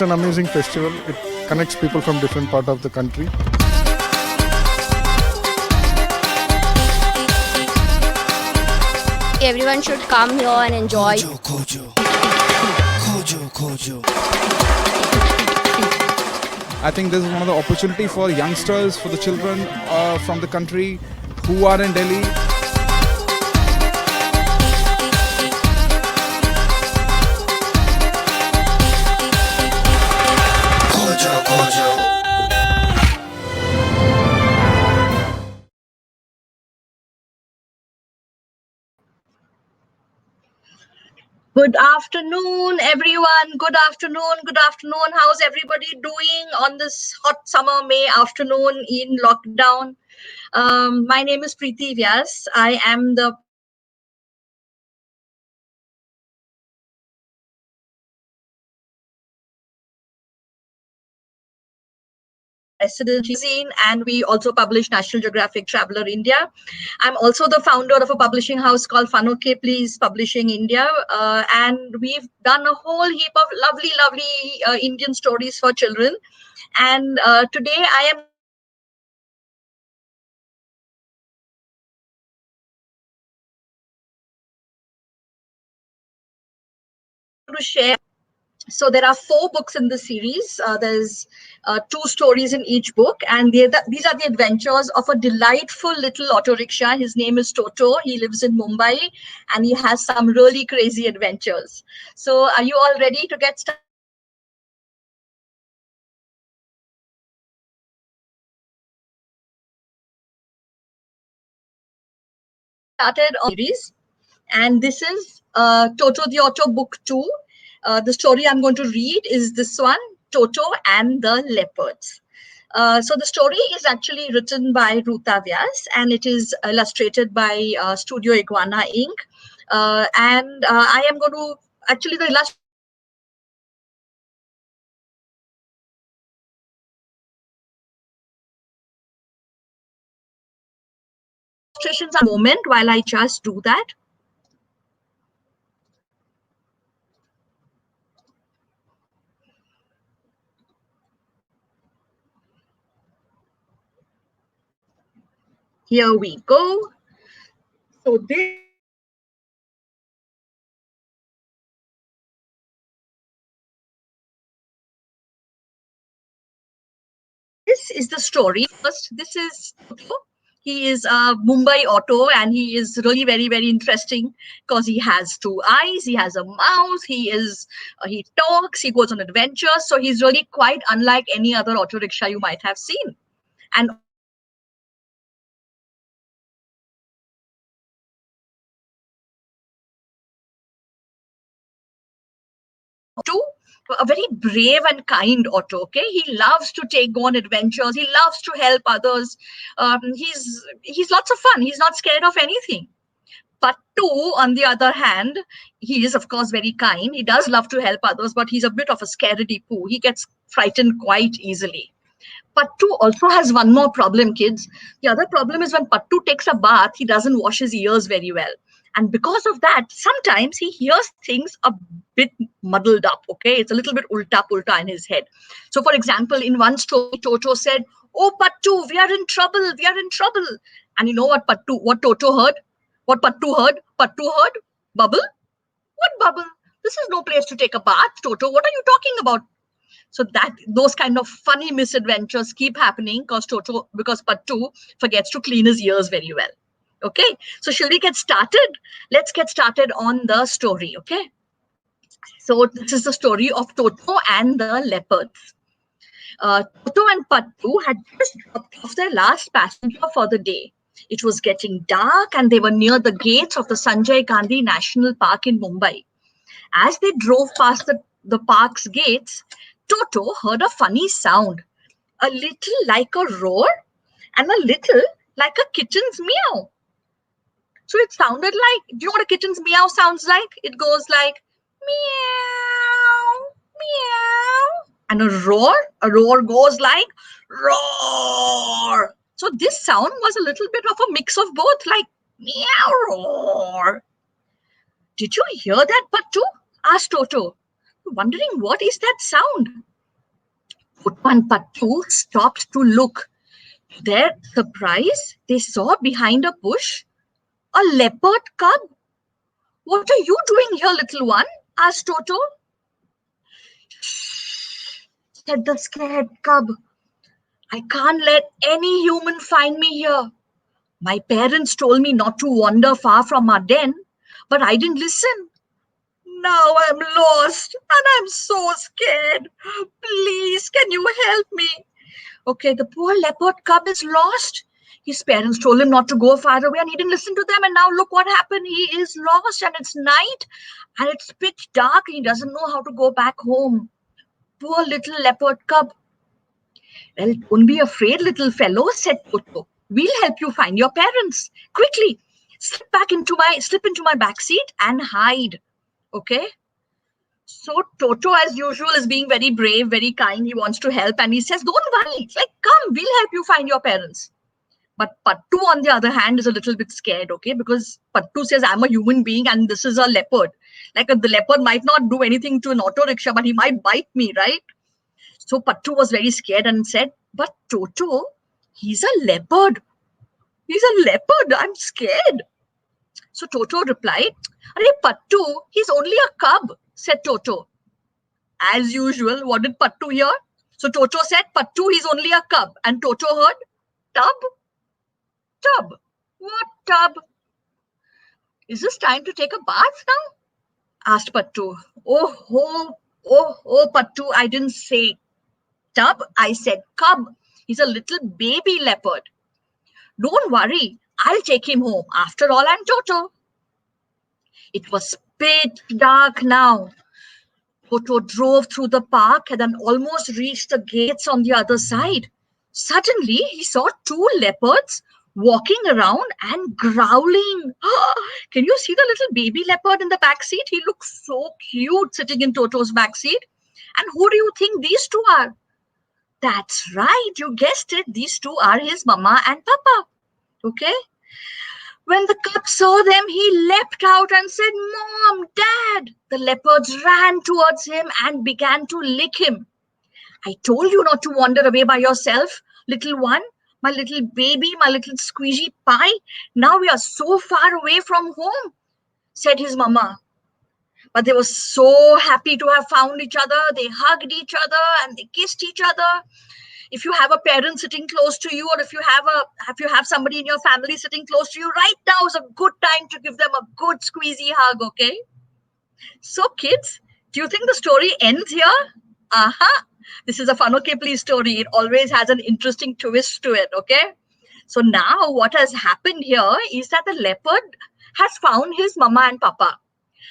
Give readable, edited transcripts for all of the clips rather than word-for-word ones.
it's an amazing festival. It connects people from different parts of the country. Everyone should come here and enjoy. I think this is one of the opportunity for youngsters, for the children from the country who are in Delhi. Good afternoon, everyone. Good afternoon. Good afternoon. How's everybody doing on this hot summer May afternoon in lockdown? My name is Preeti Vyas. I am the resident magazine, and we also publish National Geographic Traveler India. I'm also the founder of a publishing house called Fun OK Please Publishing India, and we've done a whole heap of lovely Indian stories for children. And today I am to share. So there are 4 books in the series. There's 2 stories in each book, and these are the adventures of a delightful little auto rickshaw. His name is Toto. He lives in Mumbai, and he has some really crazy adventures. So are you all ready to get started? Started on series, and this is Toto the Auto Book 2. The story I'm going to read is this one, Toto and the Leopards. So the story is actually written by Preeti Vyas, and it is illustrated by Studio Iguana Inc. And I am going to actually the illustrations are a moment while I just do that. Here we go. So this is the story. First, this is Toto. He is a Mumbai auto, and he is really very interesting because he has 2 eyes, he has a mouth, he talks, he goes on adventures. So he's really quite unlike any other auto rickshaw you might have seen. And Otto, a very brave and kind Otto. Okay, he loves to go on adventures. He loves to help others. He's lots of fun. He's not scared of anything. Pattu, on the other hand, he is of course very kind. He does love to help others, but he's a bit of a scaredy poo. He gets frightened quite easily. Pattu also has one more problem, kids. The other problem is when Pattu takes a bath, he doesn't wash his ears very well. And because of that, sometimes he hears things a bit muddled up, okay? It's a little bit ulta in his head. So, for example, in one story, Toto said, "Oh, Pattu, we are in trouble, we are in trouble." And you know what Toto heard? What Pattu heard? Pattu heard, "Bubble? What bubble? This is no place to take a bath, Toto. What are you talking about?" So those kind of funny misadventures keep happening because Pattu forgets to clean his ears very well. Okay, so shall we get started? Let's get started on the story. Okay, so this is the story of Toto and the Leopards. Toto and Pattu had just dropped off their last passenger for the day. It was getting dark, and they were near the gates of the Sanjay Gandhi National Park in Mumbai. As they drove past the park's gates, Toto heard a funny sound, a little like a roar and a little like a kitten's meow. So it sounded like, do you know what a kitten's meow sounds like? It goes like meow, meow. And a roar goes like roar. So this sound was a little bit of a mix of both, like meow, roar. "Did you hear that, Pattu?" asked Toto, wondering what is that sound. Toto and Pattu stopped to look. To their surprise, they saw behind a bush a leopard cub. "What are you doing here, little one?" asked Toto. "Shh," said the scared cub. "I can't let any human find me here. My parents told me not to wander far from our den, but I didn't listen. Now I'm lost and I'm so scared. Please, can you help me?" Okay, the poor leopard cub is lost. His parents told him not to go far away and he didn't listen to them. And now look what happened. He is lost and it's night and it's pitch dark. He doesn't know how to go back home. Poor little leopard cub. "Well, don't be afraid, little fellow," said Toto. "We'll help you find your parents. Quickly, slip into my back seat and hide." Okay. So Toto, as usual, is being very brave, very kind. He wants to help, and he says, "Don't worry. It's like, come, we'll help you find your parents." But Pattu, on the other hand, is a little bit scared, okay? Because Pattu says, "I'm a human being and this is a leopard. Like the leopard might not do anything to an auto rickshaw, but he might bite me, right?" So Pattu was very scared and said, "But Toto, he's a leopard. He's a leopard. I'm scared." So Toto replied, "Arey Pattu, he's only a cub," said Toto. As usual, what did Pattu hear? So Toto said, "Pattu, he's only a cub." And Toto heard, "Tub? Tub? What tub? Is this time to take a bath now?" asked Pattu. Oh, Pattu, I didn't say tub, I said cub. He's a little baby leopard. Don't worry, I'll take him home. After all, I'm Toto." It was pitch dark now. Toto drove through the park and then almost reached the gates on the other side. Suddenly, he saw two leopards walking around and growling. Can you see the little baby leopard in the back seat? He looks so cute sitting in Toto's back seat. And who do you think these two are? That's right, you guessed it. These two are his mama and papa. Okay? When the cub saw them, he leapt out and said, "Mom, Dad!" The leopards ran towards him and began to lick him. "I told you not to wander away by yourself, little one, my little baby, my little squeezy pie. Now we are so far away from home," said his mama. But they were so happy to have found each other. They hugged each other and they kissed each other. If you have a parent sitting close to you, or if you have somebody in your family sitting close to you, right now is a good time to give them a good squeezy hug, okay? So kids, do you think the story ends here? Aha! This is a fun okay please story. It always has an interesting twist to it, okay? So now what has happened here is that the leopard has found his mama and papa.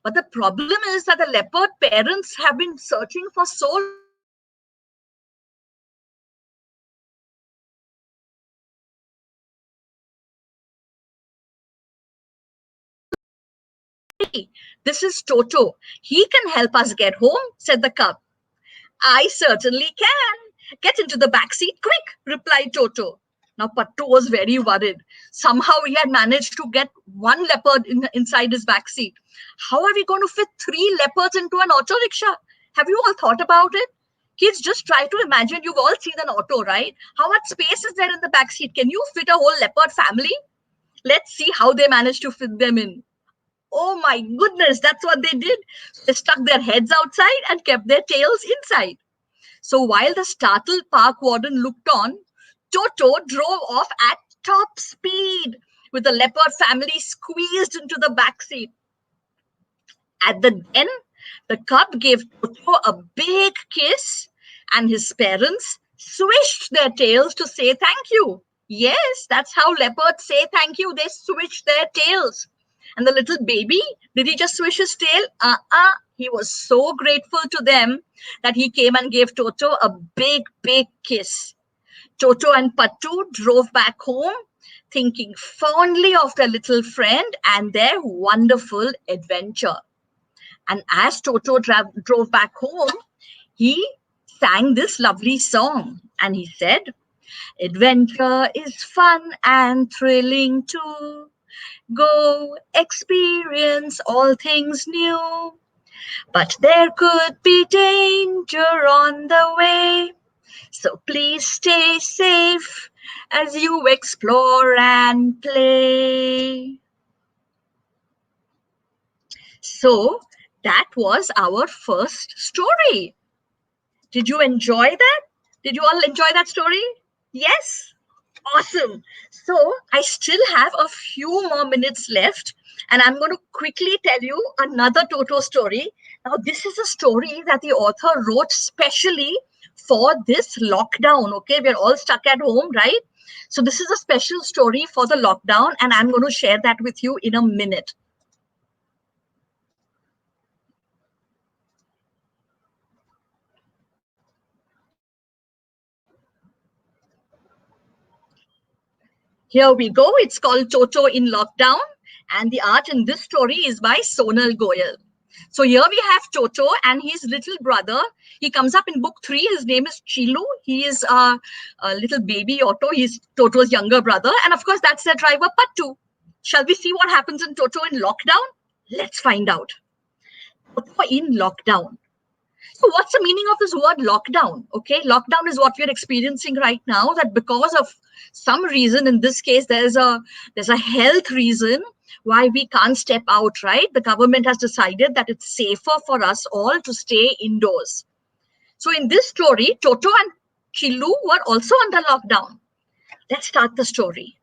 But the problem is that the leopard parents have been searching for so long. "This is Toto. He can help us get home," said the cub. "I certainly can. Get into the back seat quick," replied Toto. Now Pattu was very worried. Somehow he had managed to get one leopard inside his back seat. How are we going to fit three leopards into an auto rickshaw? Have you all thought about it? Kids, just try to imagine. You've all seen an auto, right? How much space is there in the back seat? Can you fit a whole leopard family? Let's see how they managed to fit them in. Oh my goodness, that's what they did. They stuck their heads outside and kept their tails inside. So while the startled park warden looked on, Toto drove off at top speed with the leopard family squeezed into the back seat. At the end, the cub gave Toto a big kiss and his parents swished their tails to say thank you. Yes, that's how leopards say thank you. They swish their tails. And the little baby, did he just swish his tail? He was so grateful to them that he came and gave Toto a big kiss. Toto and Pattu drove back home, thinking fondly of their little friend and their wonderful adventure. And as Toto drove back home, he sang this lovely song. And he said, "Adventure is fun and thrilling too. Go experience all things new. But there could be danger on the way. So please stay safe as you explore and play. So that was our first story. Did you enjoy that? Did you all enjoy that story? Yes? Awesome. So I still have a few more minutes left, and I'm going to quickly tell you another Toto story. Now, this is a story that the author wrote specially for this lockdown. Okay, we're all stuck at home, right? So, this is a special story for the lockdown, and I'm going to share that with you in a minute. Here we go. It's called Toto in Lockdown, and the art in this story is by Sonal Goyal. So here we have Toto and his little brother. He comes up in book 3. His name is Chilu. He is a little baby Otto. He's Toto's younger brother. And of course, that's their driver, Pattu. Shall we see what happens in Toto in lockdown? Let's find out. Toto in lockdown. So what's the meaning of this word lockdown? Okay, lockdown is what we're experiencing right now, that because of some reason, in this case, there's a health reason why we can't step out, right? The government has decided that it's safer for us all to stay indoors. So in this story, Toto and Chilu were also under lockdown. Let's start the story.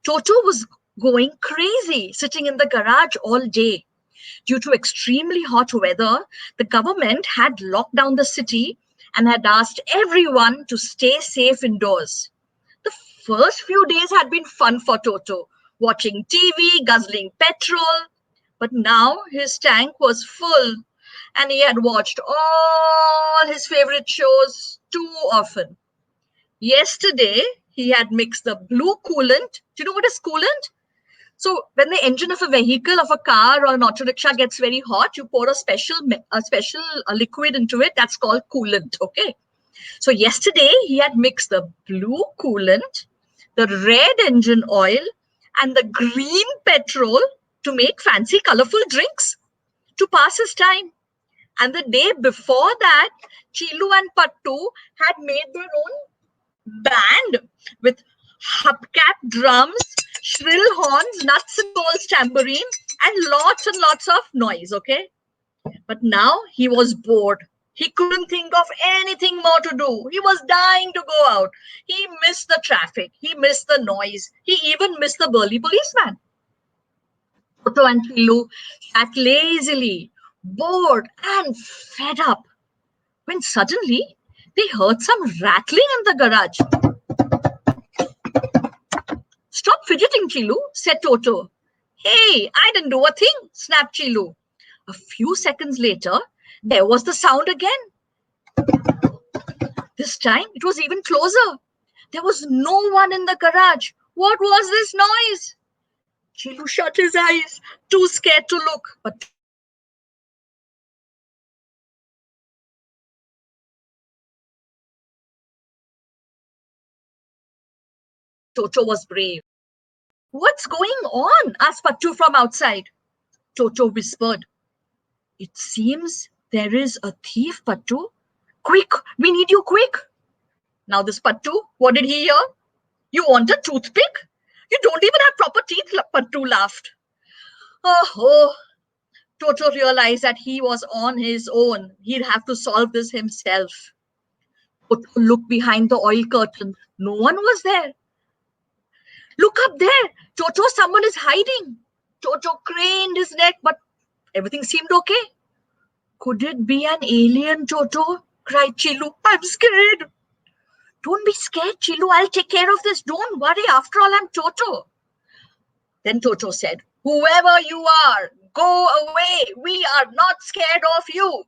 Toto was going crazy, sitting in the garage all day. Due to extremely hot weather, the government had locked down the city and had asked everyone to stay safe indoors. The first few days had been fun for Toto, watching TV, guzzling petrol. But now his tank was full and he had watched all his favorite shows too often. Yesterday, he had mixed the blue coolant. Do you know what is coolant? So when the engine of a vehicle, of a car or an auto rickshaw gets very hot, you pour a special liquid into it. That's called coolant. Okay. So yesterday he had mixed the blue coolant, the red engine oil, and the green petrol to make fancy, colorful drinks to pass his time. And the day before that, Chilu and Pattu had made their own band with hubcap drums, shrill horns, nuts and bolts tambourine, and lots of noise, okay? But now he was bored. He couldn't think of anything more to do. He was dying to go out. He missed the traffic. He missed the noise. He even missed the burly policeman. Toto and Pilu sat lazily, bored and fed up, when suddenly they heard some rattling in the garage. Stop fidgeting, Chilu, said Toto. Hey, I didn't do a thing, snapped Chilu. A few seconds later, there was the sound again. This time, it was even closer. There was no one in the garage. What was this noise? Chilu shut his eyes, too scared to look. But Toto was brave. What's going on? Asked Pattu from outside. Toto whispered. It seems there is a thief, Pattu. Quick, we need you quick. Now this Pattu, what did he hear? You want a toothpick? You don't even have proper teeth, Pattu laughed. Oh, Toto realized that he was on his own. He'd have to solve this himself. Toto looked behind the oil curtain. No one was there. Look up there. Toto, someone is hiding. Toto craned his neck, but everything seemed okay. Could it be an alien, Toto? Cried Chilu. I'm scared. Don't be scared, Chilu. I'll take care of this. Don't worry. After all, I'm Toto. Then Toto said, whoever you are, go away. We are not scared of you.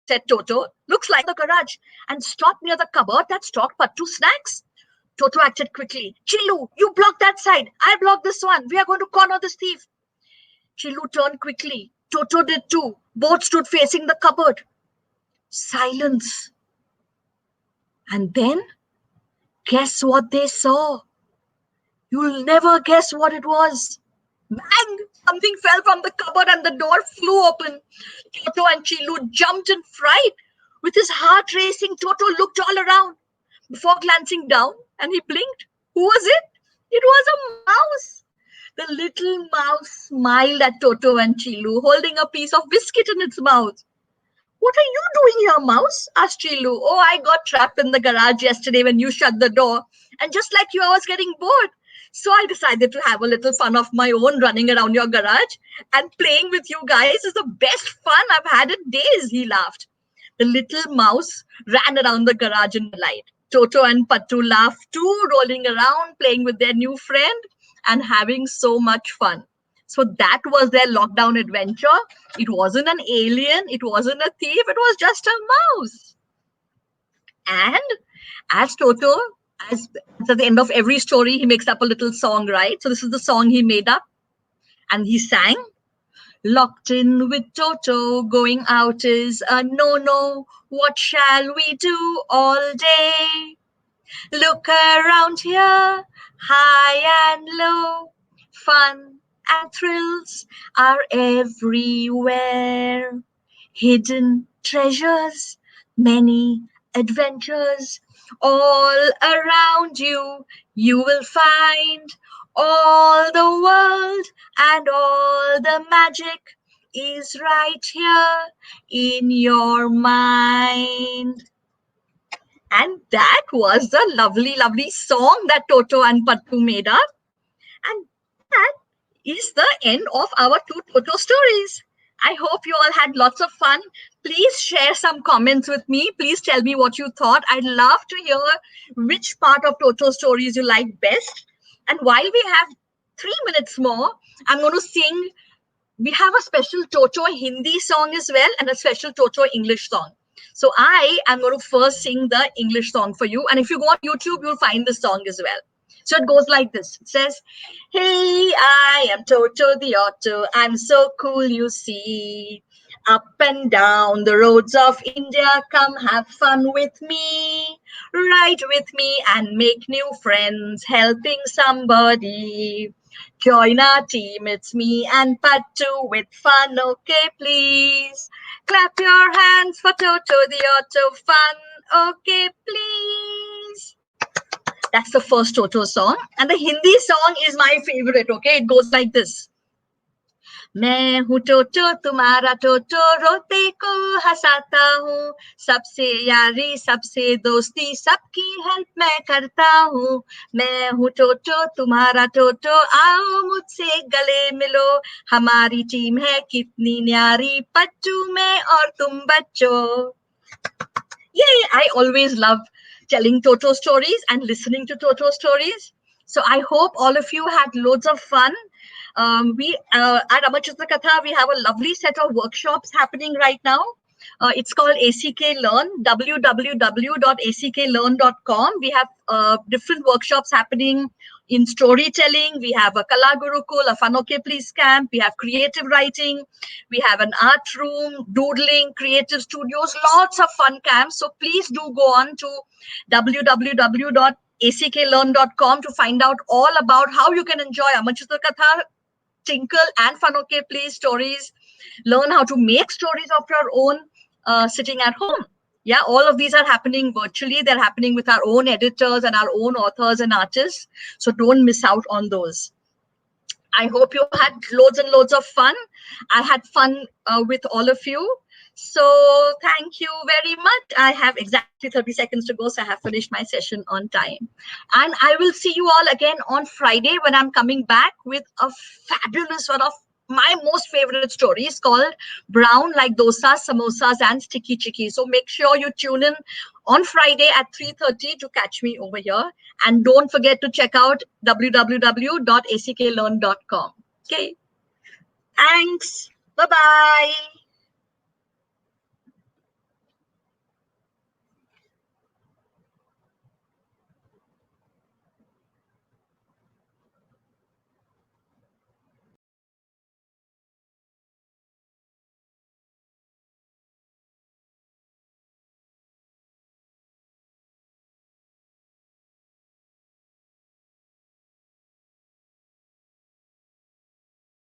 Said Toto. Looks like the garage. And stop near the cupboard that stocked Pattu snacks. Toto acted quickly. Chilu, you block that side. I'll block this one. We are going to corner this thief. Chilu turned quickly. Toto did too. Both stood facing the cupboard. Silence. And then, guess what they saw? You'll never guess what it was. Bang! Something fell from the cupboard and the door flew open. Toto and Chilu jumped in fright. With his heart racing, Toto looked all around before glancing down, and he blinked. Who was it? It was a mouse. The little mouse smiled at Toto and Chilu, holding a piece of biscuit in its mouth. What are you doing here, mouse? Asked Chilu. Oh, I got trapped in the garage yesterday when you shut the door. And just like you, I was getting bored. So I decided to have a little fun of my own running around your garage. And playing with you guys is the best fun I've had in days, he laughed. The little mouse ran around the garage in delight. Toto and Pattu laughed too, rolling around, playing with their new friend, and having so much fun. So that was their lockdown adventure. It wasn't an alien, it wasn't a thief, it was just a mouse. And as Toto, as at the end of every story, he makes up a little song, right? So this is the song he made up. And he sang, locked in with Toto, going out is a no-no. What shall we do all day? Look around here, high and low. Fun and thrills are everywhere. Hidden treasures, many adventures, all around you, you will find all the world and all the magic is right here in your mind. And that was the lovely, lovely song that Toto and Pattu made up. And that is the end of our two Toto stories. I hope you all had lots of fun. Please share some comments with me. Please tell me what you thought. I'd love to hear which part of Toto stories you like best. And while we have 3 minutes more, I'm going to sing. We have a special Toto Hindi song as well and a special Toto English song. So I am going to first sing the English song for you. And if you go on YouTube, you'll find the song as well. So it goes like this. It says, hey, I am Toto the Auto. I'm so cool, you see. Up and down the roads of India, come have fun with me. Ride with me and make new friends, helping somebody. Join our team, it's me and Pattu with fun, okay, please. Clap your hands for Toto the Auto fun, okay, please. That's the first Toto song. And the Hindi song is my favorite, okay? It goes like this. मैं हूँ टोटो तुम्हारा टोटो रोते को हंसाता हूँ सबसे यारी सबसे दोस्ती सबकी हेल्प मैं करता हूँ मैं हूँ टोटो तुम्हारा टोटो आओ मुझसे गले मिलो हमारी टीम है कितनी न्यारी पट्टू मैं और तुम बच्चों. Yay! I always love telling Toto stories and listening to Toto stories. So I hope all of you had loads of fun. We at Amachitra Katha, we have a lovely set of workshops happening right now. It's called ACK Learn, www.acklearn.com. We have different workshops happening in storytelling. We have a Kala Gurukul, a Fun Okay Please camp. We have creative writing. We have an art room, doodling, creative studios, lots of fun camps. So please do go on to www.acklearn.com to find out all about how you can enjoy Amachitra Katha, Tinkle and Fun Okay Please stories. Learn how to make stories of your own sitting at home. Yeah, all of these are happening virtually. They're happening with our own editors and our own authors and artists. So don't miss out on those. I hope you had loads and loads of fun. I had fun with all of you. So thank you very much. I have exactly 30 seconds to go, so I have finished my session on time. And I will see you all again on Friday when I'm coming back with a fabulous one of my most favorite stories called Brown Like Dosas, Samosas and Sticky Chicky. So make sure you tune in on Friday at 3:30 to catch me over here. And don't forget to check out www.acklearn.com. Okay. Thanks. Bye-bye.